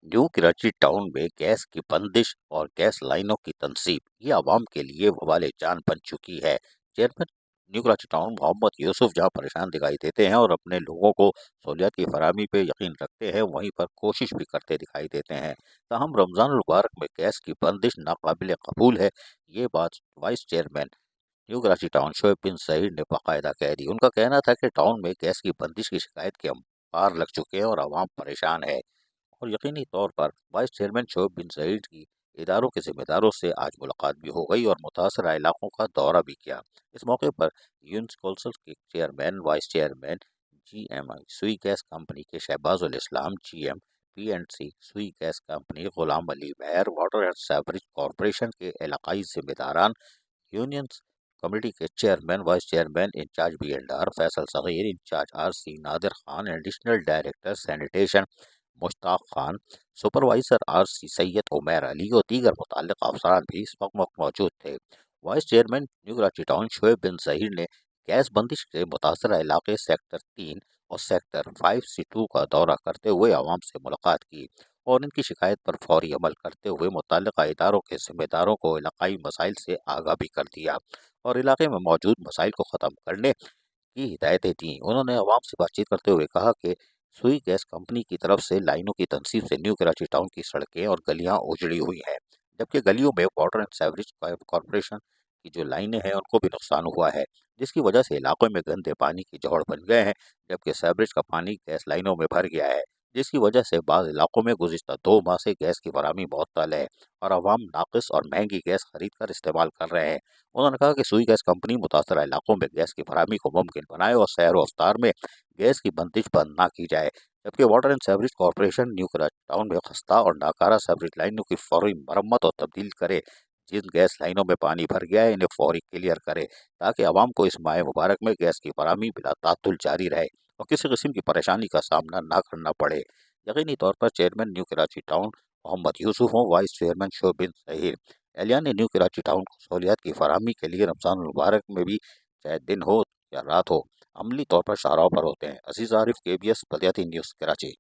New Karachi town में gas की बंदिश और गैस लाइनों की तनसीब ये आवाम के लिए वबाल जान बन चुकी है। Chairman new Karachi town Mohammad Yusuf जहां परेशान दिखाई देते हैं और अपने लोगों को सहूलियात की फराहमी पे यकीन रखते हैं, वहीं पर कोशिश भी करते दिखाई देते हैं। ताहम रमज़ान मुबारक में गैस की बंदिश नाकाबिल कबूल है। ये बात vice chairman new Karachi town Shoaib bin Saeed ने बाकायदा कह दी। उनका कहना था कि टाउन में गैस की बंदिश की शिकायत के हम पार लग चुके हैं और आवाम परेशान है। और यकीनी तौर पर वाइस चेयरमैन शोएब बिन सईद की इदारों के जिम्मेदारों से आज मुलाकात भी हो गई और मुतासरा इलाकों का दौरा भी किया। इस मौके पर यूनिस कौंसिल के chairman vice chairman GMI Sui gas company के Shahbazul Islam, GM P&C Sui gas company Ghulam Ali Mahar, water and sewerage corporation के इलाकाई जिम्मेदारान, यूनियन कमेटी के chairman vice chairman in charge B&R Faisal Sagheer, in charge RC Nadir Khan, additional director sanitation Mushtaq Khan, supervisor RC Syed Umair Ali और दीगर मुतल्लिक़ अफसरान भी इस वक्त मौजूद थे। Vice chairman new Karachi town Shoaib बिन जहीर ने गैस बंदिश से मुतासरा इलाके सेक्टर 3 और सेक्टर 5C2 का दौरा करते हुए आवाम से मुलाकात की और इनकी शिकायत पर फौरी अमल करते हुए मुतल्लिका इदारों के जिम्मेदारों को इलाकाई मसाइल से आगाह भी कर दिया और इलाके में मौजूद मसाइल को ख़त्म करने की हिदायतें दी। उन्होंने अवाम से बातचीत करते हुए कहा कि सुई गैस कंपनी की तरफ से लाइनों की तनसीब से न्यू कराची टाउन की सड़कें और गलियां उजड़ी हुई हैं, जबकि गलियों में वाटर एंड सेवरेज कॉरपोरेशन की जो लाइनें हैं उनको भी नुकसान हुआ है, जिसकी वजह से इलाकों में गंदे पानी की जौड़ बन गए हैं, जबकि सेवरेज का पानी गैस लाइनों में भर गया है, जिसकी वजह से बाज़ इलाकों में गुज़िश्ता 2 माह से गैस की फराहमी मुअत्तल है और आवाम नाकिस और महंगी गैस खरीद कर इस्तेमाल कर रहे हैं। उन्होंने कहा कि सुई गैस कंपनी मुतासरा इलाकों में गैस की फराहमी को मुमकिन बनाए और सैर व अफ्तार में गैस की बंदिश बंद ना की जाए, जबकि water and sewerage corporation new Karachi town में खस्ता और नाकारा सेवरेज लाइनों की फौरी मरम्मत और तब्दील करे। जिन गैस लाइनों में पानी भर गया है इन्हें फौरी क्लियर करे, ताकि आवाम को इस माह मुबारक में गैस की फराहमी बिला तातुल जारी रहे और किसी किस्म की परेशानी का सामना ना करना पड़े। यकीनी तौर पर chairman new Karachi town Mohammad Yusuf हों, वाइस चेयरमैन शोएब बिन सहीर, एहलियान न्यू कराची टाउन को सहूलियात की फराहमी के लिए रमज़ान मुबारक में भी चाहे दिन हो या रात हो, अमली तौर पर शाहराहों पर होते हैं। अजीज़ आरिफ, KBS बल्दियाती न्यूज़, कराची।